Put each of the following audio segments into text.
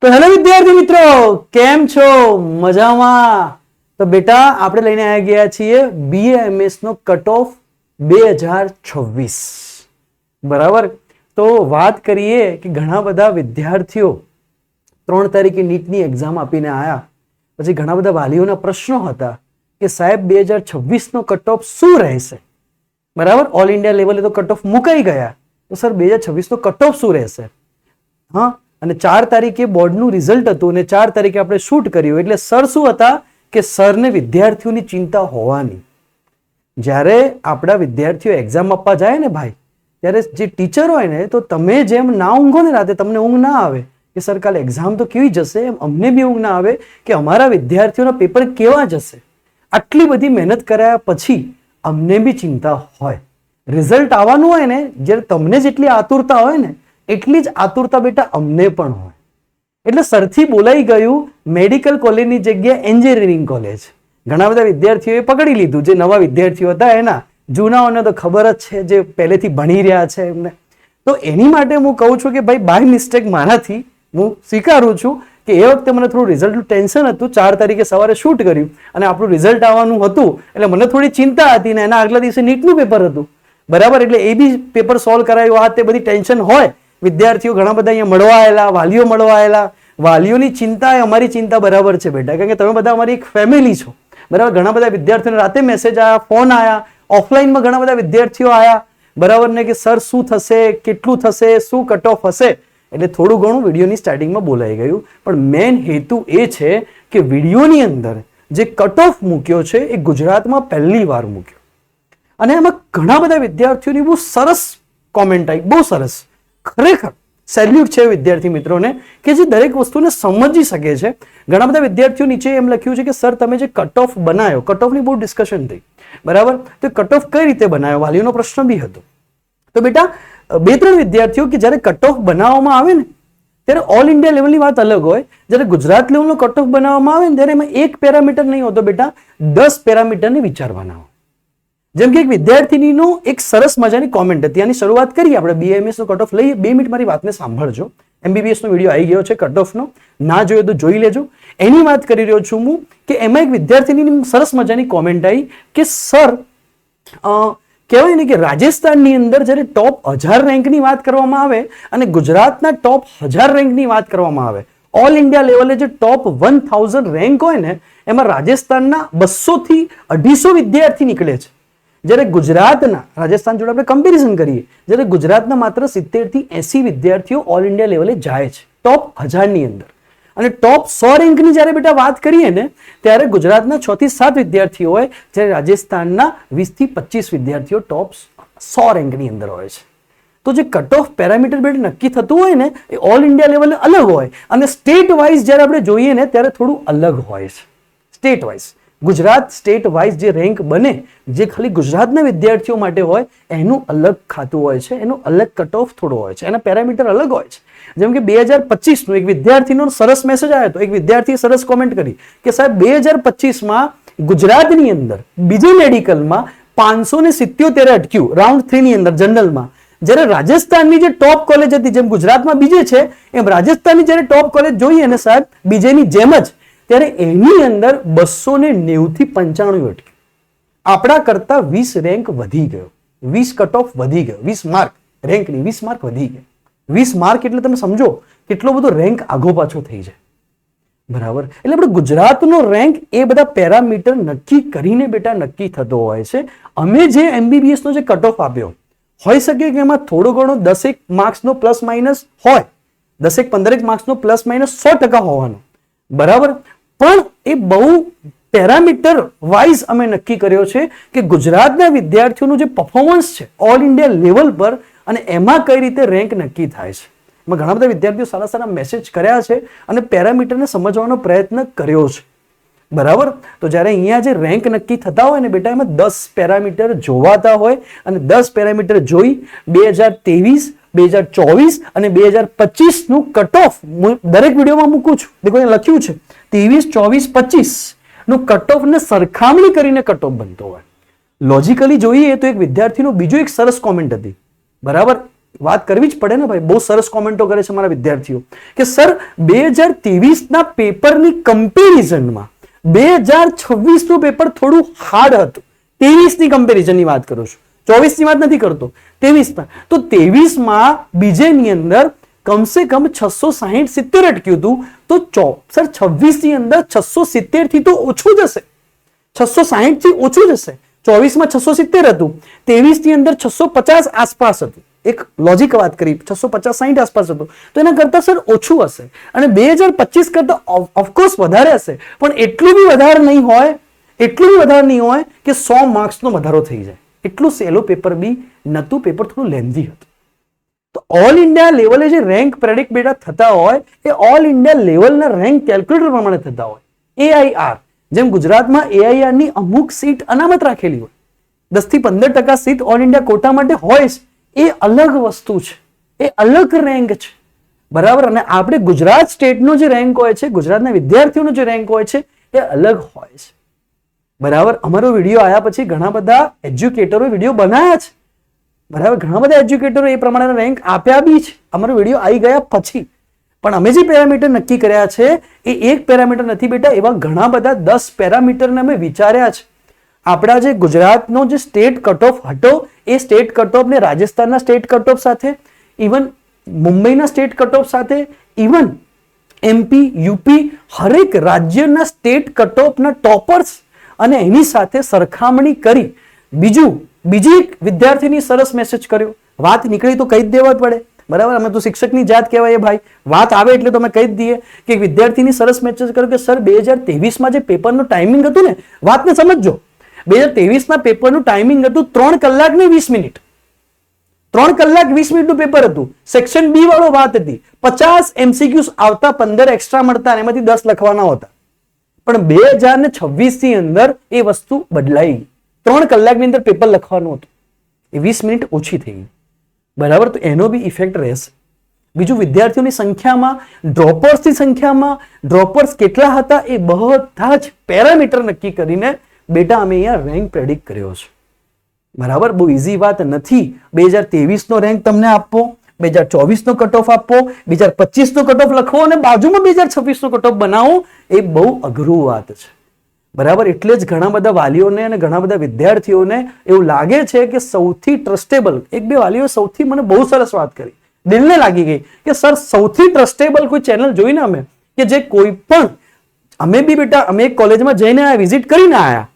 તો હેલો વિદ્યાર્થી મિત્રો, કેમ છો? મજામાં? તો બેટા આપણે લઈને આવી ગયા છીએ BAMS નો કટ ઓફ 2026. બરાબર. તો વાત કરીએ કે ઘણા બધા વિદ્યાર્થીઓ 3 તારીખે નીટની એક્ઝામ આપીને આવ્યા, પછી ઘણા બધા વાલીઓના પ્રશ્નો હતા કે સાહેબ 2026 નો કટ ઓફ શું રહેશે? બરાબર, ઓલ ઇન્ડિયા લેવલે તો કટ ઓફ મુકાઈ ગયા, તો સર 2026 નો કટ ઓફ શું રહેશે? હા, અને 4 તારીખે બોર્ડનું રિઝલ્ટ હતું અને 4 તારીખે આપણે શૂટ કર્યું. એટલે સર શું હતા કે સરને વિદ્યાર્થીઓની ચિંતા હોવાની. જ્યારે આપણા વિદ્યાર્થીઓ એક્ઝામ આપવા જાય ને ભાઈ, ત્યારે જે ટીચર હોય ને, તો તમે જેમ ના ઊંઘો ને રાતે, તમને ઊંઘ ના આવે કે સર કાલે એક્ઝામ તો કેવી જશે, એમ અમને બી ઊંઘ ના આવે કે અમારા વિદ્યાર્થીઓના પેપર કેવા જશે. આટલી બધી મહેનત કર્યા પછી અમને બી ચિંતા હોય. રિઝલ્ટ આવવાનું હોય ને, જ્યારે તમને જેટલી આતુરતા હોય ને, એટલી જ આતુરતા બેટા અમને પણ હોય. એટલે સરથી બોલાઈ ગયું મેડિકલ કોલેજની જગ્યાએ એન્જિનિયરિંગ કોલેજ. ઘણા બધા વિદ્યાર્થીઓએ પકડી લીધું, જે નવા વિદ્યાર્થીઓ હતા એના. જૂનાઓને તો ખબર જ છે, જે પહેલેથી ભણી રહ્યા છે એમને. તો એની માટે હું કહું છું કે ભાઈ બાય મિસ્ટેક મારાથી હું સ્વીકારું છું કે એ વખતે મને થોડું રિઝલ્ટનું ટેન્શન હતું. 4 તારીખે સવારે શૂટ કર્યું અને આપણું રિઝલ્ટ આવવાનું હતું, એટલે મને થોડી ચિંતા હતી ને એના આગલા દિવસે નીટનું પેપર હતું. બરાબર, એટલે એ બી પેપર સોલ્વ કરાયું. આ તે બધી ટેન્શન હોય. વિદ્યાર્થીઓ ઘણા બધા અહીંયા મળવા આવેલા, વાલીઓ મળવા આવેલા. વાલીઓની ચિંતા એ અમારી ચિંતા બરાબર છે બેટા, કારણ કે તમે બધા અમારી એક ફેમિલી છો. બરાબર, ઘણા બધા વિદ્યાર્થીઓને રાતે મેસેજ આવ્યા, ફોન આવ્યા, ઓફલાઈનમાં ઘણા બધા વિદ્યાર્થીઓ આવ્યા. બરાબર ને, કે સર શું થશે, કેટલું થશે, શું કટ ઓફ હશે. એટલે થોડું ઘણું વિડીયોની સ્ટાર્ટિંગમાં બોલાઈ ગયું, પણ મેઇન હેતુ એ છે કે વિડીયોની અંદર જે કટ ઓફ મૂક્યો છે એ ગુજરાતમાં પહેલી વાર મૂક્યો. અને એમાં ઘણા બધા વિદ્યાર્થીઓની બહુ સરસ કોમેન્ટ આવી, બહુ સરસ. ખરેખર સેલ્યુટ છે વિદ્યાર્થી મિત્રોને કે જે દરેક વસ્તુને સમજી શકે છે. ઘણા બધા વિદ્યાર્થીઓ નીચે એમ લખ્યું છે કે સર તમે જે કટ ઓફ બનાવ્યો, કટ ઓફની બહુ ડિસ્કશન થઈ. બરાબર, તો કટ ઓફ કઈ રીતે બનાવ્યો, વાલીઓનો પ્રશ્ન બી હતો. તો બેટા 2-3 વિદ્યાર્થીઓ કે જ્યારે કટ ઓફ બનાવવામાં આવે ને, ત્યારે ઓલ ઇન્ડિયા લેવલની વાત અલગ હોય. જ્યારે ગુજરાત લેવલનો કટ ઓફ બનાવવામાં આવે ને, ત્યારે એમાં એક પેરામીટર નહીં હોતો બેટા, 10 પેરામીટરને વિચારવાના હોય. જેમ કે એક વિદ્યાર્થીનીનો એક સરસ મજાની કોમેન્ટ હતી. આની શરૂઆત કરીએ આપણે. BAMS નો કટ ઓફ લઈએ. 2 મિનિટ મારી વાતને સાંભળજો. MBBS નો વિડીયો આવી ગયો છે કટ ઓફ નો, ના જોયો તો જોઈ લેજો. એની વાત કરી રહ્યો છું હું કે એમાં એક વિદ્યાર્થીની સરસ મજાની કોમેન્ટ આવી કે સર કહેવાય ને કે રાજસ્થાનની અંદર જ્યારે ટોપ 1000 રેન્કની વાત કરવામાં આવે અને ગુજરાતના ટોપ 1000 રેન્કની વાત કરવામાં આવે, ઓલ ઇન્ડિયા લેવલે જે ટોપ 1000 રેન્ક હોય ને, એમાં રાજસ્થાનના 200 થી 250 વિદ્યાર્થી નીકળે છે. જ્યારે ગુજરાતના, રાજસ્થાન જોડે આપણે કમ્પેરિઝન કરીએ, જ્યારે ગુજરાતના માત્ર 70 થી 80 વિદ્યાર્થીઓ ઓલ ઇન્ડિયા લેવલે જાય છે ટોપ 1000 ની અંદર. અને ટોપ 100 રેન્કની જ્યારે બેટા વાત કરીએ ને, ત્યારે ગુજરાતના 6 થી 7 વિદ્યાર્થીઓ હોય, જ્યારે રાજસ્થાનના 20 થી 25 વિદ્યાર્થીઓ ટોપ 100 રેન્કની અંદર હોય છે. તો જે કટ ઓફ પેરામીટર બેટા નક્કી થતું હોય ને, એ ઓલ ઇન્ડિયા લેવલે અલગ હોય અને સ્ટેટ વાઇઝ જ્યારે આપણે જોઈએ ને, ત્યારે થોડું અલગ હોય છે. State wise Gujarat state wise જે રેન્ક બને, જે ખાલી ગુજરાતના વિદ્યાર્થીઓ માટે હોય, એનું અલગ ખાતું હોય છે, એનું અલગ કટ ઓફ થોડો હોય છે, એના પેરામીટર અલગ હોય છે. જેમ કે 2025 નું એક વિદ્યાર્થીનો સરસ મેસેજ આવ્યો હતો. એક વિદ્યાર્થીએ સરસ કોમેન્ટ કરી કે સાહેબ 2025માં ગુજરાતની અંદર બીજી મેડિકલમાં 577 અટક્યું રાઉન્ડ 3 ની અંદર જનરલમાં. જ્યારે રાજસ્થાનની જે ટોપ કોલેજ હતી, જેમ ગુજરાતમાં બીજે છે એમ રાજસ્થાનની જ્યારે ટોપ કોલેજ જોઈએ ને સાહેબ, બીજેની જેમ જ, ત્યારે એની અંદર 290 થી 95 અટક્યું. આપણા કરતા 20 રેન્ક વધી ગયો, 20 કટ ઓફ વધી ગયો, 20 માર્ક રેન્કની 20 માર્ક વધી ગયા. 20 માર્ક એટલે તમે સમજો કેટલો બધો રેન્ક આગો પાછો થઈ જાય. બરાબર, એટલે આપણે ગુજરાતનો રેન્ક એ બધા પેરામીટર નક્કી કરીને બેટા નક્કી થતો હોય છે. અમે જે MBBS નો જે કટ ઓફ આપ્યો, હોઈ શકે કે એમાં થોડો ઘણો 10 માર્ક્સનો પ્લસ માઇનસ હોય, 10-15 માર્ક્સનો પ્લસ માઇનસ 100% હોવાનો. બરાબર, પણ એ બહુ પેરામીટર વાઇઝ અમે નક્કી કર્યો છે કે ગુજરાતના વિદ્યાર્થીઓનું જે પરફોર્મન્સ છે ઓલ ઇન્ડિયા લેવલ પર, અને એમાં કઈ રીતે રેન્ક નક્કી થાય છે. એમાં ઘણા બધા વિદ્યાર્થીઓ સારા સારા મેસેજ કર્યા છે અને પેરામીટરને સમજવાનો પ્રયત્ન કર્યો છે. બરાબર, તો જ્યારે અહીંયા જે રેન્ક નક્કી થતા હોય ને બેટા, એમાં 10 પેરામીટર જોવાતા હોય અને 10 પેરામીટર જોઈ 2023, 2024 અને 2025 નું કટ ઓફ દરેક વિડીયોમાં મૂકું છું. દેખો અહીંયા લખ્યું છે 23, 24, 25 નું કટ ઓફ ને સરખામણી કરીને કટ ઓફ બનતો હોય. લોજિકલી જોઈએ તો એક વિદ્યાર્થીનો બીજો એક સરસ કોમેન્ટ હતી. બરાબર, વાત કરવી જ પડે ને ભાઈ. બહુ સરસ કોમેન્ટો કરે છે મારા વિદ્યાર્થીઓ કે સર 2023ના પેપરની કમ્પેરિઝનમાં 2026નું પેપર થોડું હાર્ડ હતું. 23ની કમ્પેરિઝનની વાત કરું છું, 24ની વાત નથી કરતો, 23માં. તો 23માં બીજેની અંદર કમસે કમ 660-70 અટક્યું હતું, તો સર 26ની અંદર 670 થી તો ઓછું જ હશે, 660 થી ઓછું જ હશે. 24માં 670 હતું, 23ની અંદર 650 આસપાસ હતું. એક લોજિક વાત કરી, 650-60 આસપાસ હતું, તો એના કરતા સર ઓછું હશે. અને 2025 કરતા ઓફકોર્સ વધારે હશે, પણ એટલું બી વધારે નહીં હોય, એટલું બી વધારે નહીં હોય કે 100 માર્ક્સનો વધારો થઈ જાય. એટલું સહેલું પેપર બી નતું, પેપર થોડું લેન્ધી હતું. તો ઓલ ઇન્ડિયા લેવલે જે રેન્ક પ્રેડિક્ટ બેટા થતા હોય એ ઓલ ઇન્ડિયા લેવલના રેન્ક કેલ્ક્યુલેટર પ્રમાણે થતા હોય. AIR, જેમ ગુજરાતમાં AIR ની અમુક સીટ અનામત રાખેલી હોય, 10 થી 15% સીટ ઓલ ઇન્ડિયા કોટા માટે હોય છે, એ અલગ વસ્તુ છે, એ અલગ રેન્ક છે, બરાબર. અને આપણે ગુજરાત સ્ટેટનો જે રેન્ક હોય છે, ગુજરાતના વિદ્યાર્થીઓનો જે રેન્ક હોય છે, એ અલગ હોય છે, બરાબર. અમારો વિડીયો આવ્યા પછી ઘણા બધા એજ્યુકેટરો વિડીયો બનાવ્યા છે, બરાબર. ઘણા બધા એજ્યુકેટરો એ પ્રમાણેના રેન્ક આપ્યા બી છે અમારો વિડીયો આવી ગયા પછી. પણ અમે જે પેરામીટર નક્કી કર્યા છે એ એક પેરામીટર નથી બેટા, એવા ઘણા બધા 10 પેરામીટરને અમે વિચાર્યા છે. આપણા જે ગુજરાતનો જે સ્ટેટ કટ ઓફ હતો એ સ્ટેટ કટ ઓફ ને રાજસ્થાનના સ્ટેટ કટ ઓફ સાથે, ઇવન મુંબઈના સ્ટેટ કટ ઓફ સાથે, ઇવન MP, UP હરેક રાજ્યના સ્ટેટ કટ ઓફના ટોપર્સ અને એની સાથે સરખામણી કરી. બીજી એક વિદ્યાર્થીની સરસ મેસેજ કર્યો, વાત નીકળી તો કહી જ દેવા પડે, બરાબર. અમે તો શિક્ષકની જાત કહેવાય ભાઈ, વાત આવે એટલે તો અમે કહી જ દઈએ કે વિદ્યાર્થીની સરસ મેસેજ કર્યો કે સર 2023માં જે પેપરનું ટાઈમિંગ હતું ને, વાતને સમજજો, 2023ના પેપરનું ટાઈમિંગ હતું 3 કલાક ને 20 મિનિટ, 3 કલાક 20 મિનિટનું પેપર હતું. સેક્શન B વાળો વાત હતી, 50 MCQs આવતા, 15 એક્સ્ટ્રા મળતા, એમાંથી 10 લખવાના હતા. પણ 2026ની અંદર એ વસ્તુ બદલાઈ, 3 કલાકની અંદર પેપર લખવાનું હતું, એ 20 મિનિટ ઓછી થઈ ગઈ, બરાબર. તો એનો બી ઇફેક્ટ રહેશે. બીજું, વિદ્યાર્થીઓની સંખ્યામાં, ડ્રોપર્સની સંખ્યામાં, ડ્રોપર્સ કેટલા હતા એ બધા જ પેરામીટર નક્કી કરીને બેટા અમે અહીંયા રેન્ક પ્રેડિક્ટ કર્યો છે, બરાબર. બહુ ઇઝી વાત નથી 2023નો રેન્ક તમને આપવો, 2024નો કટ ઓફ આપવો, 2025નો કટ ઓફ લખવો અને બાજુમાં 2026નો કટ ઓફ બનાવો, એ બહુ અઘરું વાત છે, બરાબર. એટલે જ ઘણા બધા વાલીઓને અને ઘણા બધા વિદ્યાર્થીઓને એવું લાગે છે કે સૌથી ટ્રસ્ટેબલ, એક બે વાલીઓ સૌથી મને બહુ સરસ વાત કરી, દિલને લાગી ગઈ કે સર સૌથી ટ્રસ્ટેબલ કોઈ ચેનલ જોઈને અમે કે જે કોઈ પણ, અમે બી બેટા અમે એક કોલેજમાં જઈને આયા, વિઝિટ કરીને આયા,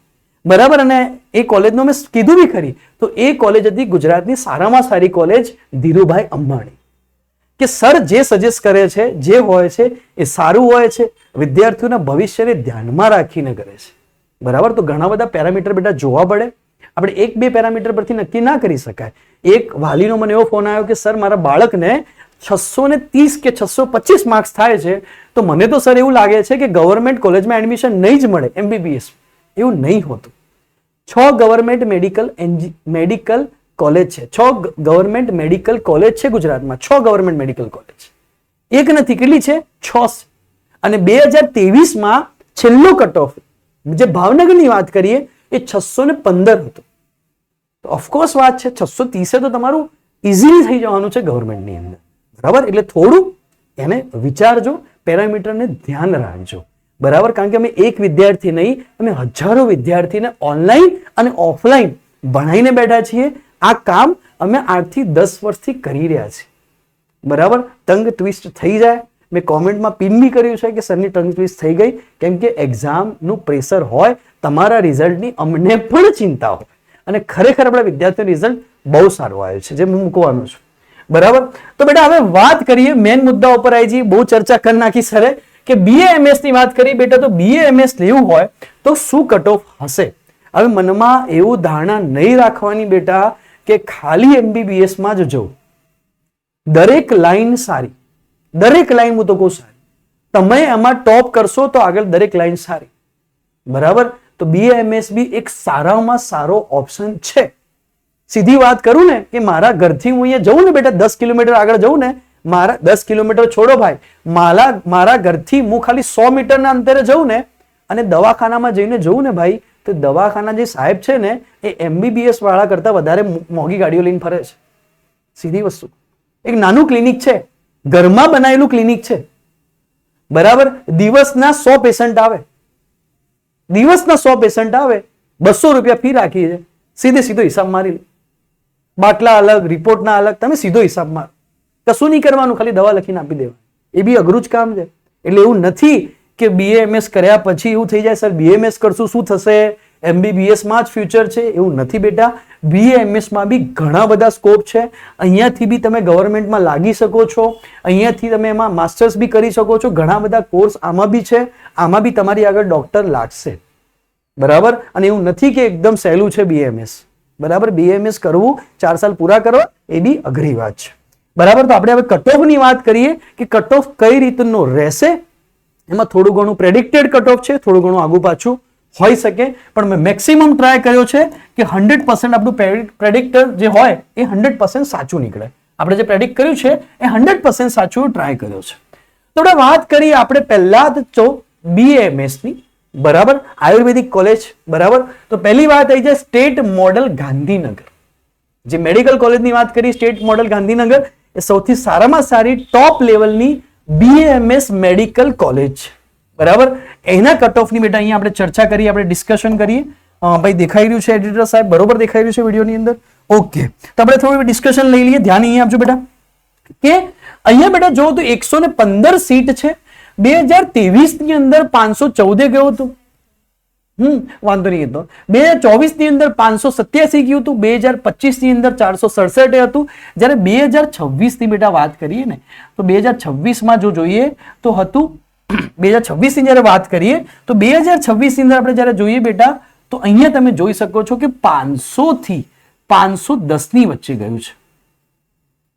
બરાબર. અને એ કોલેજનું અમે કીધું બી ખરી, તો એ કોલેજ હતી ગુજરાતની સારામાં સારી કોલેજ ધીરુભાઈ અંબાણી, કે સર જે સજેસ્ટ કરે છે, જે હોય છે એ સારું હોય છે, વિદ્યાર્થીઓના ભવિષ્યને ધ્યાનમાં રાખીને કરે છે, બરાબર. તો ઘણા બધા પેરામીટર બેટા જોવા પડે, આપણે એક બે પેરામીટર પરથી નક્કી ના કરી શકાય. એક વાલીનો મને એવો ફોન આવ્યો કે સર મારા બાળકને 630 કે 625 માર્ક્સ થાય છે, તો મને તો સર એવું લાગે છે કે ગવર્મેન્ટ કોલેજમાં એડમિશન નહીં જ મળે MBBS. એવું નહીં હોતું. 6 ગવર્મેન્ટ મેડિકલ કોલેજ છે, 6 ગવર્મેન્ટ મેડિકલ કોલેજ છે ગુજરાતમાં, 6 ગવર્મેન્ટ મેડિકલ કોલેજ, એક નથી, કેટલી છે? 6. અને 2023માં છેલ્લો કટ ઓફ જે ભાવનગરની વાત કરીએ એ 615 હતો. તો ઓફકોર્સ વાત છે 630 તો તમારું ઇઝીલી થઈ જવાનું છે ગવર્મેન્ટની અંદર, બરાબર. એટલે થોડું એને વિચારજો, પેરામીટરને ધ્યાન રાખજો, બરાબર. કારણ કે અમે એક વિદ્યાર્થી નહીં, અમે હજારો વિદ્યાર્થીને ઓનલાઈન અને ઓફલાઈન ભણાવીને બેઠા છીએ. આ કામ અમે 8 થી 10 વર્ષથી કરી રહ્યા છીએ, બરાબર. ટંગ ટ્વિસ્ટ થઈ જાય, મેં કોમેન્ટમાં પિન બી કર્યું છે કે સરની ટંગ ટ્વિસ્ટ થઈ ગઈ, કેમ કે એક્ઝામનું પ્રેશર હોય, તમારા રિઝલ્ટની અમને પણ ચિંતા હોય, અને ખરેખર આપણા વિદ્યાર્થીઓનું રિઝલ્ટ બહુ સારું આવ્યું છે, જે હું મૂકવાનું છું, બરાબર. તો બેટા હવે વાત કરીએ મેન મુદ્દા ઉપર આવી જઈએ. બહુ ચર્ચા કરી નાખી સરે કે BAMS ની વાત કરી બેટા, તો BAMS લેવું હોય તો શું કટ ઓફ હશે? હવે મનમાં એવું ધારણા નહીં રાખવાની બેટા કે ખાલી MBBS માં જ જવું. દરેક લાઈન સારી, દરેક લાઈન હું તો કહું સારી, તમે એમાં ટોપ કરશો તો આગળ દરેક લાઈન સારી, બરાબર. તો BAMS બી એક સારામાં સારો ઓપ્શન છે. સીધી વાત કરું ને કે મારા ઘરથી હું અહીંયા જઉં ને બેટા 10 કિલોમીટર આગળ જઉં ને, મારા 10 કિલોમીટર છોડો ભાઈ, મારા ઘરથી હું ખાલી 100 મીટરના અંતરે જઉં ને અને દવાખાનામાં જઈને જઉં ને ભાઈ, તો દવાખાના જે સાહેબ છે ને એ MBBS વાળા કરતા વધારે મોંઘી ગાડીઓ લઈને ફરે છે. સીધી વસ્તુ, એક નાનું ક્લિનિક છે, ઘરમાં બનાવેલું ક્લિનિક છે, બરાબર. દિવસના 100 પેશન્ટ આવે, દિવસના 100 પેશન્ટ આવે, 200 રૂપિયા ફી રાખી છે. સીધો હિસાબ મારી લો. બાટલા અલગ, રિપોર્ટના અલગ, તમે સીધો હિસાબ મારો. કશું નહીં કરવાનું, ખાલી દવા લખીને આપી દેવા. એ બી અઘરું જ કામ છે. એટલે એવું નથી કે BAMS કર્યા પછી એવું થઈ જાય, સર BAMS કરશું શું થશે, MBBS માં જ ફ્યુચર છે. એવું નથી બેટા. BAMS માં બી ઘણા બધા સ્કોપ છે. અહીંયાથી બી તમે ગવર્મેન્ટમાં લાગી શકો છો, અહીંયાથી તમે એમાં માસ્ટર્સ બી કરી શકો છો. ઘણા બધા કોર્સ આમાં બી છે. આમાં બી તમારી આગળ ડોક્ટર લાગશે, બરાબર. અને એવું નથી કે એકદમ સહેલું છે BAMS, બરાબર. BAMS કરવું 4 સાલ પૂરા કરવા એ બી અઘરી વાત છે, બરાબર. તો આપણે હવે કટ ઓફ ની વાત કરીએ કે કટ ઓફ કઈ રીતનો રહેશે. એમાં થોડું ઘણું પ્રેડિક્ટેડ કટ ઓફ છે, થોડું ઘણું આગુ પાછું હોઈ શકે, પણ મેં મેક્સિમમ ટ્રાય કર્યો છે કે 100% આપણું પ્રેડિક્ટર જે હોય એ 100% સાચું નીકળે. આપણે જે પ્રેડિક્ટ કર્યું છે એ 100% સાચું ટ્રાય કર્યો છે. તો આપણે વાત કરીએ આપણે પહેલા તો BAMS ની, બરાબર. આયુર્વેદિક કોલેજ, બરાબર. તો પહેલી વાત આવી જાય સ્ટેટ મોડલ ગાંધીનગર. જે મેડિકલ કોલેજની વાત કરી, સ્ટેટ મોડલ ગાંધીનગર એ સૌથી સારામાં સારી ટોપ લેવલની BAMS મેડિકલ કોલેજ, બરાબર. એના કટ ઓફની બેટા અહીંયા આપણે ચર્ચા કરીએ, આપણે ડિસ્કશન કરીએ. ભાઈ દેખાઈ રહ્યું છે એડિટર સાહેબ, બરોબર દેખાઈ રહ્યું છે વિડીયોની અંદર? ઓકે. તો આપણે થોડું ડિસ્કશન લઈ લઈએ. ધ્યાન અહીંયા આપજો બેટા કે અહીંયા બેટા જો તો 115 સીટ છે. 2023 ની અંદર 514 ગયો હતું, વાંધો નહીં. તો 2024 ની અંદર 587 ગયું હતું, 2025 ની અંદર 467 હતું. જ્યારે 2026 ની બેટા વાત કરીએ ને તો 2026 માં જો જોઈએ તો હતું 2026 ની જ્યારે વાત કરીએ તો 2026 ની અંદર આપણે જ્યારે જોઈએ બેટા તો અહીંયા તમે જોઈ શકો છો કે 500 થી 510 ની વચ્ચે ગયું છે,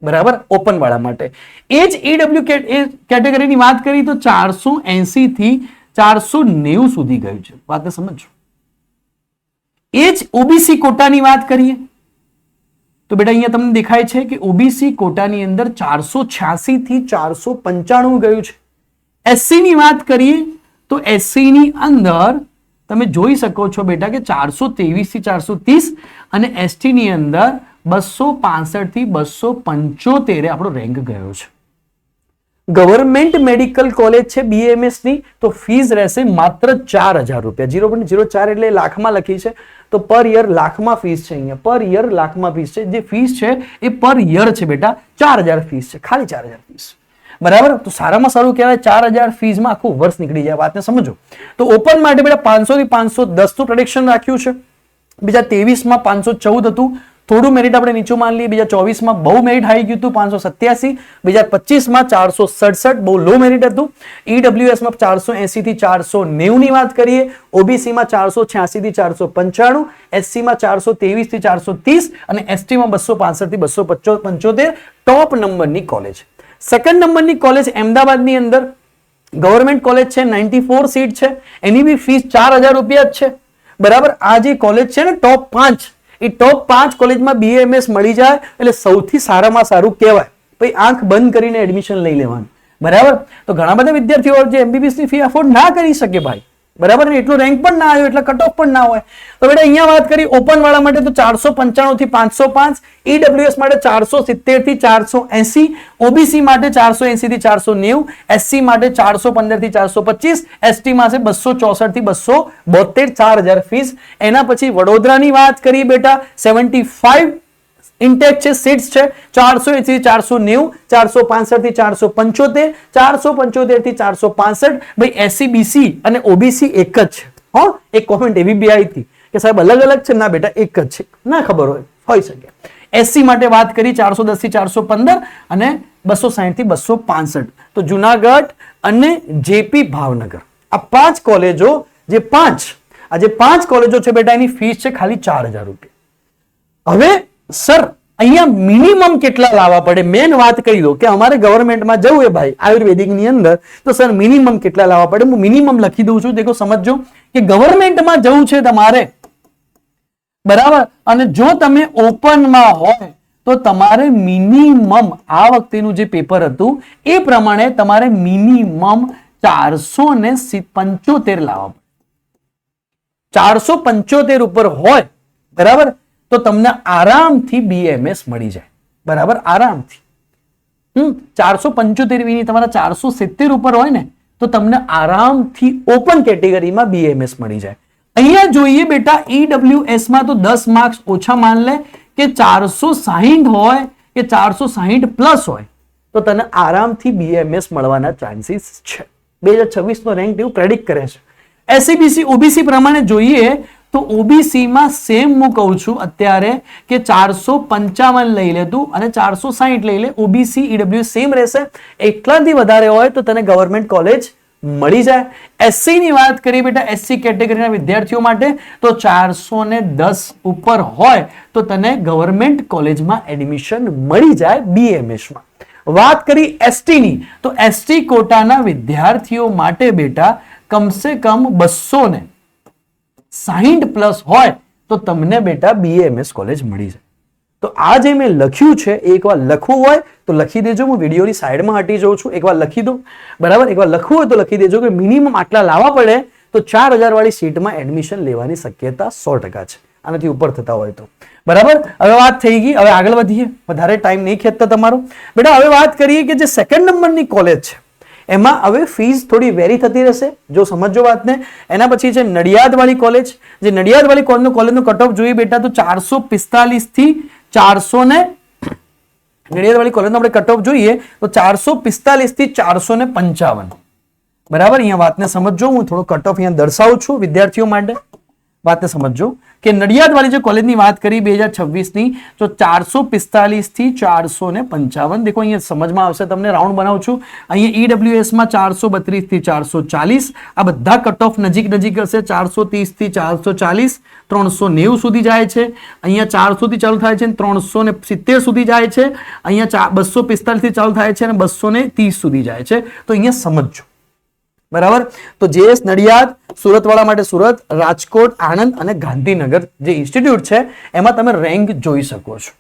બરાબર. ઓપન વાળા માટે એ જ EW કેટેગરીની વાત કરી તો 480 થી 490 સુધી ગયું છે. વાતને સમજો. એ જ OBC કોટાની વાત કરીએ તો બેટા અહીંયા તમને દેખાય છે કે OBC કોટાની અંદર 486 થી 495 ગયું છે. SC ની વાત કરીએ તો SC ની અંદર તમે જોઈ શકો છો બેટા કે 423 થી 430 અને ST ની અંદર 265 થી 275 આપણો રેન્ક ગયો છે. ગવર્મેન્ટ મેડિકલ કોલેજ છે BAMS ની, તો ફીસ રહેશે માત્ર 4000 રૂપિયા. 0.04 એટલે લાખમાં લખી છે, તો પર યર લાખમાં ફીસ છે. અહીંયા પર યર લાખમાં ફીસ છે. જે ફીસ છે એ પર યર છે બેટા, 4000 ફીસ છે, ખાલી 4000 ફીસ, બરાબર. તો સારામાં સારું કહેવાય, 4000 ફીસમાં આખું વર્ષ નીકળી જાય. વાતને સમજો. તો ઓપન માટે બેટા 500 થી 510 નું પ્રેડિક્શન રાખ્યું છે. 2023 માં 514 હતું, થોડું મેરિટ આપણે નીચું માની લઈએ. 2024 માં બહુ મેરિટ હાઈ ગયું હતું, 587. 2025 માં 467 બહુ લો મેરિટ હતું. EWS માં 480 થી 490 ની વાત કરીએ. OBC માં 486 થી 495, SC માં 423 થી 430 અને ST માં 265 થી 275 ટોપ નંબરની કોલેજ. સેકન્ડ નંબરની કોલેજ અમદાવાદની અંદર ગવર્મેન્ટ કોલેજ છે, 94 સીટ છે. એની બી ફીસ 4000 રૂપિયા જ છે, બરાબર. આ જે કોલેજ છે ને ટોપ 5, એ ટોપ 5 કોલેજમાં BAMS મળી જાય એટલે સૌથી સારામાં સારું કહેવાય. પછી આંખ બંધ કરીને એડમિશન લઈ લેવાનું, બરાબર. તો ઘણા બધા વિદ્યાર્થીઓ જે MBBS ની ફી અફોર્ડ ના કરી શકે ભાઈ, બરાબર. એટલું રેન્ક પણ ના આવ્યો એટલે કટ ઓફ પણ ના હોય. તો બેટા અહીંયા વાત કરી ઓપન વાળા માટે તો 495 થી 505, EWS માટે 470 થી 480, OBC માટે 480 થી 490, SC માટે 415 થી 425, ST માં છે 264 થી 272, 4000 ફીસ. એના પછી વડોદરાની વાત કરી બેટા 75 ઇન્ટેક છે, સીટ્સ છે, 480 થી 490, 465 થી 475, 475 થી 465. ભાઈ SC BC અને OBC એક જ છે. હો, એક કોમેન્ટ એવી બી આવી હતી કે સાહેબ અલગ અલગ છે. ના બેટા એક જ છે, ના ખબર હોઈ શકે. SC માટે વાત કરી 410 થી 415 અને 260 થી 265. તો જુનાગઢ અને JP ભાવનગર, આ 5 કોલેજો, જે 5 કોલેજો છે બેટા એની ફીસ છે ખાલી 4000 રૂપિયા. હવે સર અહીંયા મિનિમમ કેટલા લાવવા પડે? મેન વાત કહી દો કે અમારે ગવર્મેન્ટમાં જવું છે ભાઈ આયુર્વેદિક ની અંદર, તો સર મિનિમમ કેટલા લાવવા પડે? હું મિનિમમ લખી દઉં છું. દેખો સમજો કે ગવર્મેન્ટમાં જવું છે તમારે, બરાબર. અને જો તમે ઓપનમાં હોય તો તમારે મિનિમમ આ વખતેનું જે પેપર હતું એ પ્રમાણે તમારે મિનિમમ 475 લાવવા પડે. 475 ઉપર હોય, બરાબર, તો તમને આરામથી BAMS મળી જાય, બરાબર, આરામથી. 475 ની તમારા 470 ઉપર હોય ને તો તમને આરામથી ઓપન કેટેગરીમાં BAMS મળી જાય. અહીંયા જોઈએ બેટા EWS માં તો 10 માર્ક્સ ઓછા માન લે કે 460 હોય કે 460 પ્લસ હોય તો તને આરામથી BAMS મળવાના ચાન્સીસ છે. 2026 નો રેન્ક એવું પ્રેડિક્ટ કરે છે. SCBC OBC પ્રમાણે જોઈએ તો OBC માં સેમ હું કહું છું અત્યારે કે 455 લઈ લે તું અને 460 લઈ લે. OBC EWS સેમ રહેશે. એટલાથી વધારે હોય તો તને ગવર્મેન્ટ કોલેજ મળી જાય. SC ની વાત કરીએ બેટા, SC કેટેગરીના વિદ્યાર્થીઓ માટે તો 410 ઉપર હોય તો તને ગવર્મેન્ટ કોલેજમાં એડમિશન મળી જાય BAMS માં. વાત કરી ST ની તો ST કોટાના વિદ્યાર્થીઓ માટે બેટા કમસે કમ 260 પ્લસ હોય તો તમને બેટા BAMS કોલેજ મળી જાય. તો આ જે મેં લખ્યું છે એકવાર લખવું હોય તો લખી દેજો. હું વિડીયોની સાઈડમાં હટી જાઉં છું, એકવાર લખી દો. બરાબર, એકવાર લખવું હોય તો લખી દેજો કે મિનિમમ આટલા લાવવા પડે તો 4000 વાળી સીટમાં એડમિશન લેવાની શક્યતા 100% છે આનાથી ઉપર થતા હોય તો. બરાબર, હવે વાત થઈ ગઈ. હવે આગળ વધીએ, વધારે ટાઈમ નહીં ખેંચતા તમારો. બેટા હવે વાત કરીએ કે જે સેકન્ડ નંબરની કોલેજ છે એમાં હવે ફીસ થોડી વેરી થતી રહેશે, જો સમજો વાતને. એના પછી છે નડિયાદ વાળી કોલેજ. જે નડિયાદ વાળી કોલેજનો કટ ઓફ જોઈએ બેટા તો 445 થી 400 ને નડિયાદ વાળી કોલેજનો આપણે કટ ઓફ જોઈએ તો 445 થી 455. બરાબર, અહીંયા વાતને સમજો. હું થોડો કટ ઓફ અહીંયા દર્શાવું છું વિદ્યાર્થીઓ માટે. વાતને સમજો કે નડિયાદ વાળી જે કોલેજની વાત કરી 2026 ની તો 445 થી 455. દેખો અહીંયા સમજમાં આવશે તમને. રાઉન્ડ બનાવું છું. અહીંયા EWS માં 432 થી 440. આ બધા કટ ઓફ નજીક નજીક હશે. 430 થી 440, 390 સુધી જાય છે. અહીંયા 400 થી ચાલુ થાય છે, 370 સુધી જાય છે. અહીંયા 245 થી ચાલુ થાય છે અને 230 સુધી જાય છે. તો અહીંયા સમજો. બરાબર, તો JS નડિયાદ સુરતવાળા માટે સુરત, રાજકોટ, આણંદ અને ગાંધીનગર જે ઇન્સ્ટિટ્યૂટ છે એમાં તમે રેન્ક જોઈ શકો છો.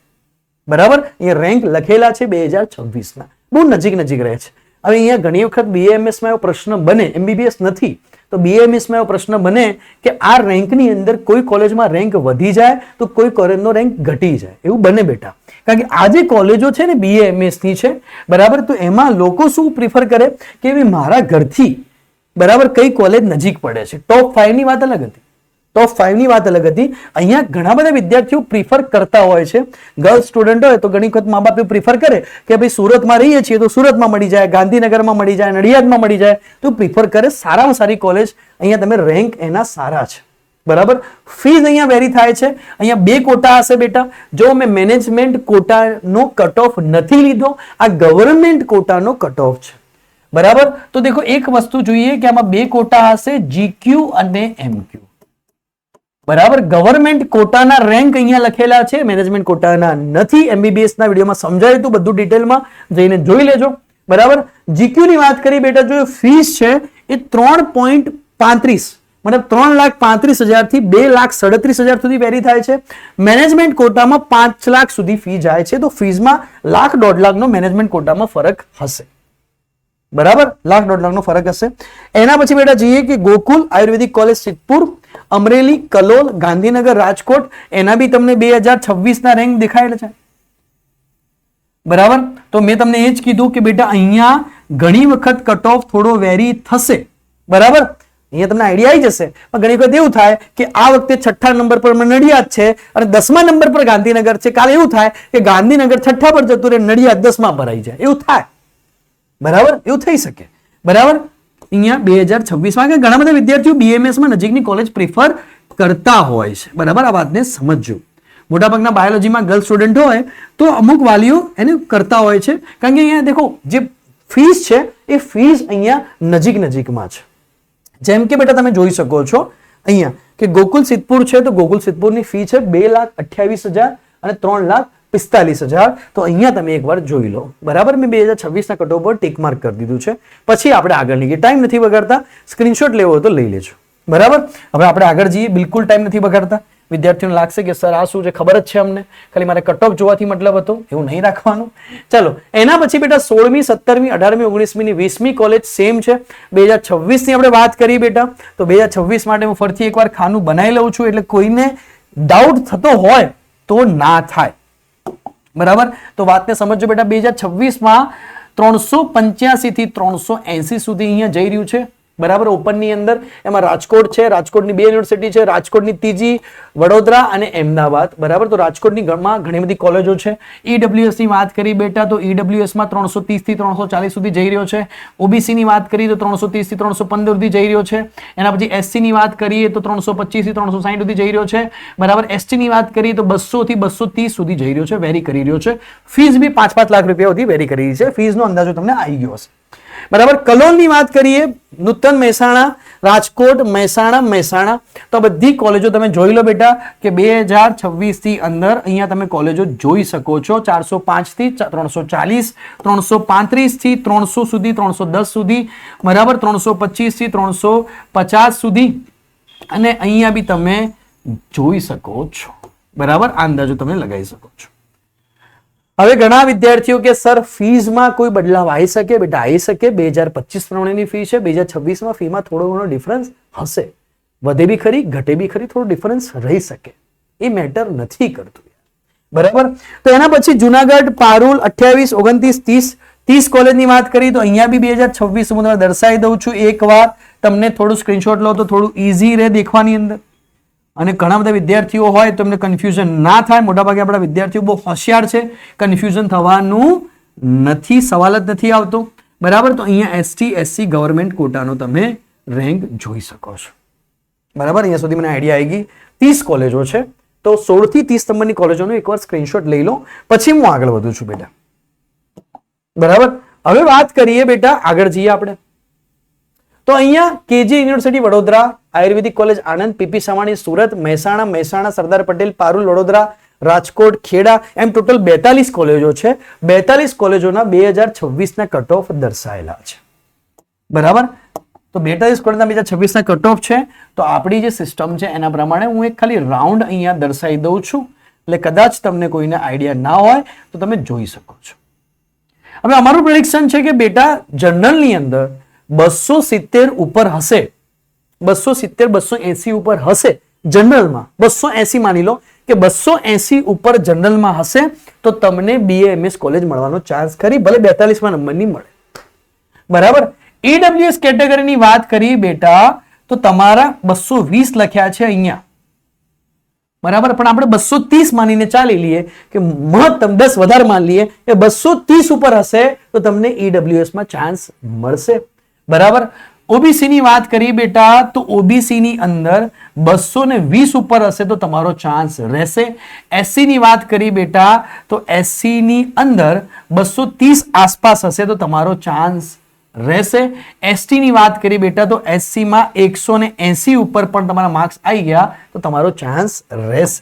બરાબર, અહીંયા રેન્ક લખેલા છે 2026 ના, બહુ નજીક નજીક રહે છે. હવે અહીંયા ઘણી વખત BAMS માં એવો પ્રશ્ન બને, MBBS નથી તો BAMS માં એવો પ્રશ્ન બને કે આ રેન્કની અંદર કોઈ કોલેજમાં રેન્ક વધી જાય તો કોઈ કોલેજનો રેન્ક ઘટી જાય, એવું બને બેટા. કારણ કે આ જે કોલેજો છે ને BAMS ની છે, બરાબર, તો એમાં લોકો શું પ્રિફર કરે કે મારા ઘરથી બરાબર કઈ કોલેજ નજીક પડે છે. ટોપ 5 ની વાત અલગ હતી. ટોપ 5 ની વાત અલગ હતી. અહીંયા ઘણા બધા વિદ્યાર્થીઓ પ્રિફર કરતા હોય છે. ગર્લ્સ સ્ટુડન્ટ હોય તો ઘણી વખત મા બાપ પ્રિફર કરે કે ભાઈ સુરતમાં રહીએ છીએ તો સુરતમાં મળી જાય, ગાંધીનગરમાં મળી જાય, નડિયાદમાં મળી જાય, તો પ્રિફર કરે. સારામાં સારી કોલેજ અહીંયા તમે રેન્ક એના સારા છે. બરાબર, ફીસ અહીંયા વેરી થાય છે. અહીંયા 2 કોટા હશે બેટા. જો મેં મેનેજમેન્ટ કોટાનો કટ ઓફ નથી લીધો, આ ગવર્મેન્ટ કોટાનો કટ ઓફ છે. બરાબર, તો દેખો એક વસ્તુ જોઈએ કે આમાં 2 કોટા હશે, GQ અને MQ. બરાબર, ગવર્મેન્ટ કોટાના રેન્ક અહીંયા લખેલા છે, મેનેજમેન્ટ કોટાના નથી. MBBS ના વિડીયોમાં સમજાયું હતું બધું ડિટેલમાં, જઈને જોઈ લેજો. બરાબર, GQ ની વાત કરી બેટા, જો ફીસ છે એ 3.35 મતલબ 3,35,000 થી 2,37,000 સુધી વેરી થાય છે. મેનેજમેન્ટ કોટામાં 5 લાખ સુધી ફી જાય છે. તો ફીસમાં 1,00,000-1.5 લાખનો મેનેજમેન્ટ કોટામાં ફરક હશે. બરાબર, 1,00,000-1.5 લાખનો ફરક હશે. એના પછી બેટા જોઈએ કે ગોકુલ આયુર્વેદિક કોલેજ સિદ્ધપુર, અમરેલી, કલોલ, ગાંધીનગર, રાજકોટ, એના બી તમને 2026 ના રેન્ક દેખાયેલા છે. બરાબર, તો મેં તમને એ જ કીધું કે બેટા અહીંયા ઘણી વખત કટ ઓફ થોડો વેરી થશે. બરાબર, અહીંયા તમને આઈડિયા આવી જશે. પણ ઘણી વખત એવું થાય કે આ વખતે 6ઠ્ઠા નંબર પર નડિયાદ છે અને 10મા નંબર પર ગાંધીનગર છે. કાલે એવું થાય કે ગાંધીનગર 6ઠ્ઠા પર જતું રહે, નડિયાદ 10મા પર આવી જાય, એવું થાય. બરાબર, એવું થઈ શકે. બરાબર, અહીંયા 2026 માં ઘણા બધા વિદ્યાર્થીઓ BAMS માં નજીકની કોલેજ પ્રિફર કરતા હોય છે. બરાબર, આ વાતને સમજજો. મોટાભાગના બાયોલોજીમાં ગર્લ્સ સ્ટુડન્ટ હોય તો અમુક વાલીઓ એને કરતા હોય છે. કારણ કે અહીંયા દેખો જે ફીસ છે એ ફીસ અહીંયા નજીક નજીકમાં છે. જેમ કે બેટા તમે જોઈ શકો છો અહીંયા કે ગોકુલ સિદ્ધપુર છે તો ગોકુલ સિદ્ધપુરની ફી છે 2,28,000 અને 3,45,000. તો અહીંયા તમે એકવાર જોઈ લો. બરાબર, મેં 2026 ના કટ ઓફ પર ટિક માર્ક કરી દીધું છે. પછી આપણે આગળ નીકળીએ. ટાઈમ નથી બગાડતા, સ્ક્રીનશોટ લેવો હોય તો લઈ લેજો. બરાબર, હવે આપણે આગળ જઈએ. બિલકુલ ટાઈમ નથી બગાડતા. વિદ્યાર્થીઓને લાગશે કે સર આ શું છે, ખબર જ છે અમને, ખાલી મારે કટ ઓફ જોવાથી મતલબ હતો, એવું નહીં રાખવાનું. ચલો, એના પછી બેટા 16મી, 17મી, 18મી, 19મી ની 20મી કોલેજ સેમ છે. 2026 ની આપણે વાત કરીએ બેટા તો 2026 માટે હું ફરીથી એકવાર ખાનું બનાવી લઉં છું એટલે કોઈને ડાઉટ થતો હોય તો ના થાય. બરાબર. તો વાતને સમજો બેટા. 2026માં 385 થી 380 સુધી અહીંયા જઈ રહ્યું છે. બરાબર. ઓપનની અંદર એમાં રાજકોટ છે, રાજકોટની 2 યુનિવર્સિટી છે, રાજકોટની ત્રીજી વડોદરા અને અમદાવાદ. બરાબર. તો રાજકોટની ઘણી બધી કોલેજો છે. ઈડબ્લ્યુએસ ની વાત કરી બેટા તો ઈડબ્લ્યુએસ માં 330 થી 340 સુધી જઈ રહ્યો છે. ઓબીસી ની વાત કરીએ તો 330 થી 315 સુધી જઈ રહ્યો છે. એના પછી એસસી ની વાત કરીએ તો 325 થી 360 સુધી જઈ રહ્યો છે. બરાબર. એસટી ની વાત કરીએ તો 200 થી 230 સુધી જઈ રહ્યો છે, વેરી કરી રહ્યો છે. ફીસ બી 5-5 લાખ રૂપિયા સુધી વેરી કરી રહી છે. ફીસનો અંદાજો તમને આવી ગયો હશે. બરાબર. કલોલની વાત કરીએ, નૂતન મહેસાણા, રાજકોટ, મહેસાણા તો બધી કોલેજો તમે જોઈ લો બેટા કે 2026 થી અંદર અહીંયા તમે કોલેજો જોઈ શકો છો. 405 થી 340, 335 થી 300 સુધી, 310 સુધી, બરાબર. 325 થી 350 સુધી અને અહીંયા બી તમે જોઈ શકો છો. બરાબર. આ અંદાજો તમે લગાવી શકો છો. હવે ઘણા વિદ્યાર્થીઓ કે સર ફીઝમાં કોઈ બદલાવ આવી શકે? બેટા આવી શકે. 2025 પ્રમાણેની ફી છે. 2026માં ફીમાં થોડો ઘણો ડિફરન્સ હશે. વધે બી ખરી, ઘટે બી ખરી, થોડો ડિફરન્સ રહી શકે. એ મેટર નથી કરતું. બરાબર. તો એના પછી જુનાગઢ, પારુલ 28, 29, 30 કોલેજની વાત કરી તો અહીંયા બી 2026 હું તમને દર્શાવી દઉં છું. એકવાર તમને થોડું સ્ક્રીનશોટ લો તો થોડું ઈઝી રહે દેખવાની અંદર. અને ઘણા બધા વિદ્યાર્થીઓ હોય તો એમને કન્ફ્યુઝન ના થાય. મોટાભાગે આપણા વિદ્યાર્થીઓ બહુ હોશિયાર છે, કન્ફ્યુઝન થવાનું નથી, સવાલ જ નથી આવતો. બરાબર. તો અહીંયા એસટી એસસી ગવર્મેન્ટ કોટાનો તમે રેન્ક જોઈ શકો છો. બરાબર. અહીંયા સુધી મને આઈડિયા આવી ગઈ. 30 કોલેજો છે તો 16 થી 30 નંબરની કોલેજોનો એકવાર સ્ક્રીનશોટ લઈ લો, પછી હું આગળ વધું છું બેટા. બરાબર. હવે વાત કરીએ બેટા, આગળ જઈએ આપણે. તો અહીંયા કેજી યુનિવર્સિટી વડોદરા, આયુર્વેદિક કોલેજ આણંદ, પીપી સામાણી સુરત, મહેસાણા, સરદાર પટેલ, પારુલ વડોદરા, રાજકોટ, ખેડા, એમ ટોટલ 42 કોલેજો છે. 42 કોલેજોના 2026ના કટ ઓફ દર્શાયેલા છે. બરાબર. તો 42 કોલેજના 2026ના કટ ઓફ છે. તો આપણી જે સિસ્ટમ છે એના પ્રમાણે હું એક ખાલી રાઉન્ડ અહીંયા દર્શાવી દઉં છું, એટલે કદાચ તમને કોઈને આઈડિયા ના હોય તો તમે જોઈ શકો છો. હવે અમારું પ્રેડિક્શન છે કે બેટા જનરલની અંદર 270 ઉપર હશે, 270 280 ઉપર હશે જનરલમાં. 280 માની લો કે 280 ઉપર જનરલમાં હશે તો તમને BAMS કોલેજ મળવાનો ચાન્સ ખરી, ભલે 42માં નંબરની મળે. બરાબર. EWS કેટેગરીની વાત કરી બેટા તો તમારા 220 લખ્યા છે અહીંયા. બરાબર. પણ આપણે 230 માનીને ચાલી લઈએ કે મહત્તમ 10 વધારે માની લઈએ કે 230 ઉપર હશે તો તમને EWS માં ચાન્સ મળશે. બરાબર. ઓબીસી ની વાત કરી બેટા તો ઓબીસી ની અંદર 220 ઉપર હશે તો તમારો ચાન્સ રહેશે. એસસી ની વાત કરી બેટા તો એસસી ની અંદર 230 આસપાસ હશે તો તમારો ચાન્સ રહેશે. એસટી ની વાત કરી બેટા તો એસસી માં 180 ઉપર પણ તમારા માર્ક્સ આવી ગયા તો તમારો ચાન્સ રહેશે.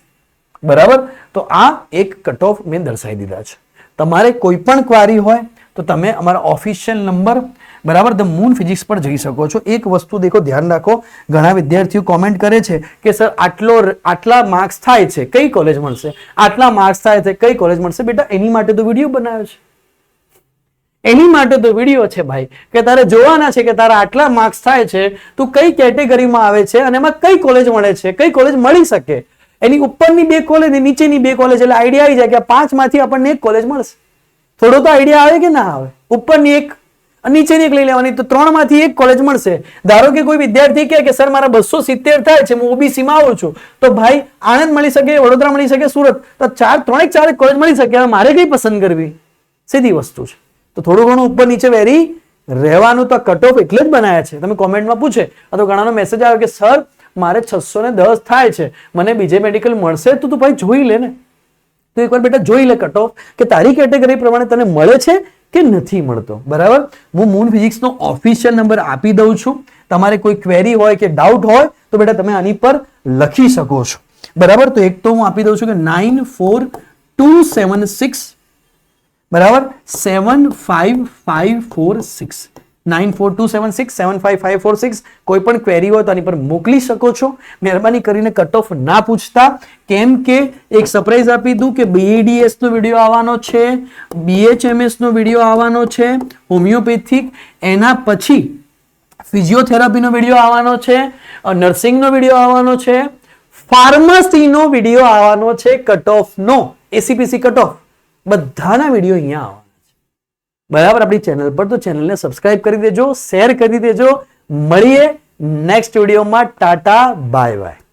બરાબર. તો આ એક કટ ઓફ મેં દર્શાવી દીધા છે. તમારે કોઈ પણ ક્વારી હોય તો તમે અમારા ઓફિશિયલ નંબર, બરાબર, ધ મૂન ફિઝિક્સ પર જઈ શકો છો. એક વસ્તુ દેખો, ધ્યાન રાખો, ઘણા વિદ્યાર્થીઓ કોમેન્ટ કરે છે કે સર આટલા માર્ક્સ થાય છે કઈ કોલેજ મળશે, આટલા માર્ક્સ થાય છે કઈ કોલેજ મળશે. બેટા એની માટે તો વિડીયો બનાવ્યો છે, એની માટે તો વિડીયો છે ભાઈ, કે તારે જોવાના છે કે તારા આટલા માર્ક્સ થાય છે, તું કઈ કેટેગરીમાં આવે છે અને એમાં કઈ કોલેજ મળે છે, કઈ કોલેજ મળી શકે. એની ઉપરની 2 કોલેજ ને નીચેની 2 કોલેજ, એટલે આઈડિયા આવી જાય કે 5 માંથી આપણને 1 કોલેજ મળશે. થોડો તો આઈડિયા આવે કે ના આવે? ઉપરની 1 નીચેની 1 લઈ લેવાની તો 3 માંથી 1 કોલેજ મળશે. ધારો કે કોઈ વિદ્યાર્થી કહે કે સર મારા 270 થાય છે, હું ઓબીસી માં આવું છું, તો ભાઈ આણંદ મળી શકે, વડોદરા મળી શકે, સુરત, તો 3 કોલેજ મળી શકે. હવે મારે કઈ પસંદ કરવી? સીધી વસ્તુ છે. તો થોડું ઘણું ઉપર નીચે વેરી રહેવાનું. તો કટ ઓફ એટલે જ બનાવ્યા છે. તમે કોમેન્ટમાં પૂછે અથવા ઘણાનો મેસેજ આવે કે સર મારે 610 થાય છે, મને બીજે મેડિકલ મળશે? તો તું ભાઈ જોઈ લે ને, તો એકવાર બેટા જોઈ લે કટ ઓફ કે તારી કેટેગરી પ્રમાણે તને મળે છે કે નથી મળતો. બરાબર. હું મૂન ફિઝિક્સનો ઓફિશિયલ નંબર આપી દઉં છું. તમારે કોઈ ક્વેરી હોય કે ડાઉટ હોય તો બેટા તમે આની પર લખી શકો છો. બરાબર. તો એક તો હું આપી દઉં છું કે 942767, બરાબર, 75546, 9427675546. કોઈ પણ ક્વેરી હોય તો આની પર મોકલી શકો છો. મહેરબાની કરીને કટ ઓફ ના પૂછતા, કેમ કે એક સરપ્રાઈઝ આપી દઉં કે BADS નો વિડીયો આવવાનો છે, BHMS નો વિડીયો આવવાનો છે, હોમિયોપેથિક, એના પછી ફિઝિયોથેરાપીનો વિડીયો આવવાનો છે, નર્સિંગનો વિડીયો આવવાનો છે, ફાર્મસીનો વિડીયો આવવાનો છે, કટ ઓફ નો ACPC કટ ઓફ. બધાના વિડીયો અહીંયા આવવાના છે બરાબર આપણી ચેનલ પર. તો ચેનલને સબસ્ક્રાઇબ કરી દેજો, શેર કરી દેજો. મળીએ નેક્સ્ટ વિડીયોમાં. Tata bye bye.